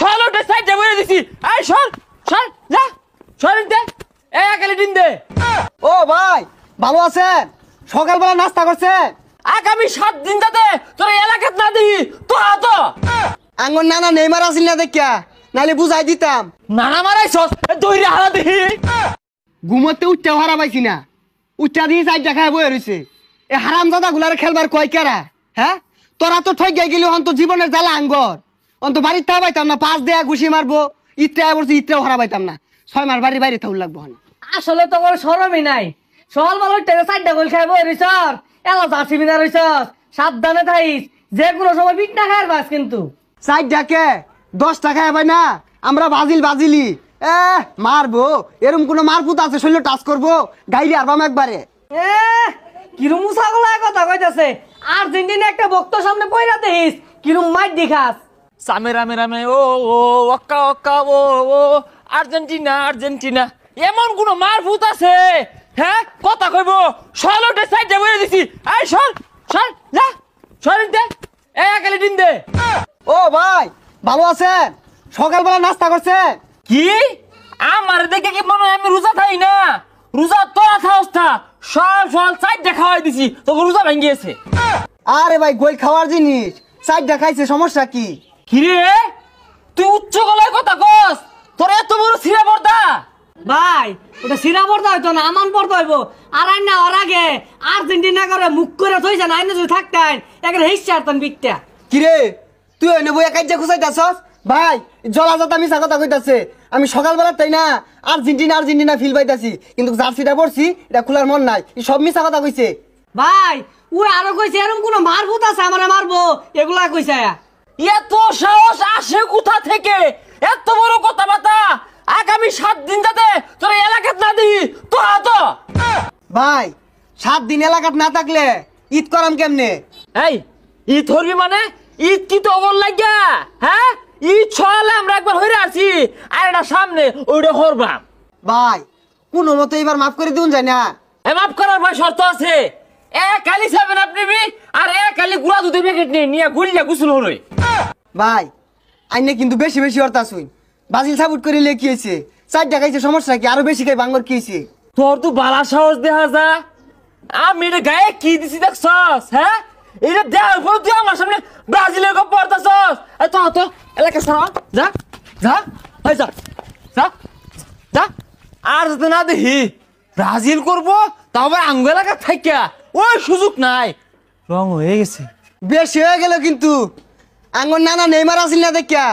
ষোলোটা সাইডে বলে দিছি। এই সর সর যা সর দে একালি দিন দে। ও ভাই ভালো আছেন? সকালবেলা নাস্তা করছেন? আগামী 7 দিন যাতে তোর এলাকাত না দিই তো তো আঙ্গর নানা নেইমার আসিল না দেখিয়া, নাইলে বুঝাই দিতাম। নানা মারাইছস দইরে হারা দিহি। ঘুমোতে উঠতে হারা পাইছি না, উঠা দিয়ে চাই দেখায় বয়ে রয়েছে। এ হারাম দাদা গুলার খেলবার কয় কেরা? হ্যাঁ তোরা তো ঠক গাই গেলি অন্ত জীবনের জ্বালা আঙ্গর অন্ত বাড়ির তা পাইতাম না, 5 দেয়া ঘুষি মারবো ইত্রা বলছি ইত্রাও হারা পাইতাম না, 6 মাস বাড়ির বাইরে থাউল লাগবো। আসলে তোমার শরমই নাই। সকাল বেলা টেনে চারটা গোল খাইব রইছর, এলা জার্সি বিনা রইছস। সাবধানে থাইস, যে কোনো সময় পিট না খাইর বাস কিন্তু। চাই ডাকে 10 টাকা হবে না, আমরা বাজিলি মারবো। এরম কোনো মারপুত আছে শরীর টাচ করবো গাইলে আরবাম একবারে। কিরম মুসাগলা কথা কইতাছে। আর্জেন্টিনা একটা বক্ত সামনে পয়রা দেখিস কিরম মাইট দেখাস। সামে রামে রামে ও ও ওক্কা ওক্কা ও ও আর্জেন্টিনা আর্জেন্টিনা এমন কোন মারফুত আছে? হ্যাঁ কথা কইব ষোলোটা সাইডে বলে দিছি। এই সর সর যা সর দে একালি দিন দে। ও ভাই ভালো আছেন? সকালবেলা নাস্তা করছেন? কি আমার দেখে কি মনে হয় আমি রোজা খাই না? রোজা তোরা খাওস না, সল সল সাইডে খাওয়াই দিছি তোকে রোজা ভাঙ্গিয়েছে। আরে ভাই গোল খাওয়ার জিনিস, চাইটা খাইছে সমস্যা কি? কিরে তুই উচ্চ গলায় কথা কস? তোর এত বড় ছিঁড়া পর্দা? ভাই ওটা সিরা পড়তে হইতো না, আমান পড়তে হইব। আর আইন না ওর আগে আর্জেন্টিনা করে মুখ করে থইছে না, আইনে যদি থাকতেন একটা হিসা আরতেন বিকটা। কিরে তুই ওই নেবো একাইজা খুঁজাইতাছস? ভাই জলাজাত আমি কথা কইতাছে, আমি সকালবেলা তাই না আর্জেন্টিনা ফিল পাইতাছি, কিন্তু জার্সিটা পড়ছি এটা খোলার মন নাই। সব মিছা কথা কইছে ভাই ও আরো কইছে এরকম কোন মারভূত আছে আমারে মারবো, এগুলা কইছে। এত সাহস আসে কোথা থেকে? এত বড় কথাবার্তা আগামী 7 দিন যাতে তোর এলাকাত না দিই তো তো। ভাই 7 দিন এলাকাত না থাকলে ঈদ করাম কেমনে? এই ঈদ ধরবি মানে ঈদ কি তো বল লাগিয়া? হ্যাঁ ঈদ ছড়ালে আমরা একবার হইরে আছি, আর এটা সামনে ওইটা হরবাম। ভাই কোনো মতো এবার মাফ করে দিন যায় না? মাফ করার ভাই শর্ত আছে। কালি 7 আপ নিবি আর কালি গুড়া দুধের প্যাকেট নিয়ে গুলিয়া গুসল হরই। ভাই আইনে কিন্তু বেশি বেশি অর্থ শুন, বাজিল সাবুট করে লেখি হয়েছে, 4 টাকাইছে সমস্যা কি? আরো বেশি খাই বাঙ্গর কি হয়েছে? তোর তো বালা সাহস দেখা যা। আমি এটা গায়ে কি দিছি দেখছস? হ্যাঁ এটা দেওয়ার পর তুই আমার সামনে ব্রাজিলের গপ পড়তাছস। তো তো এলাকা সরা যা যা এই যা যা যা। আর যদি না দেখি ব্রাজিল করবো তাও আবার আঙ্গ এলাকা থাইকা ওই সুযোগ নাই। রং হয়ে গেছে। বেশি হয়ে গেল কিন্তু আঙ্গর নানা নেইমার আসিল না দেখিয়া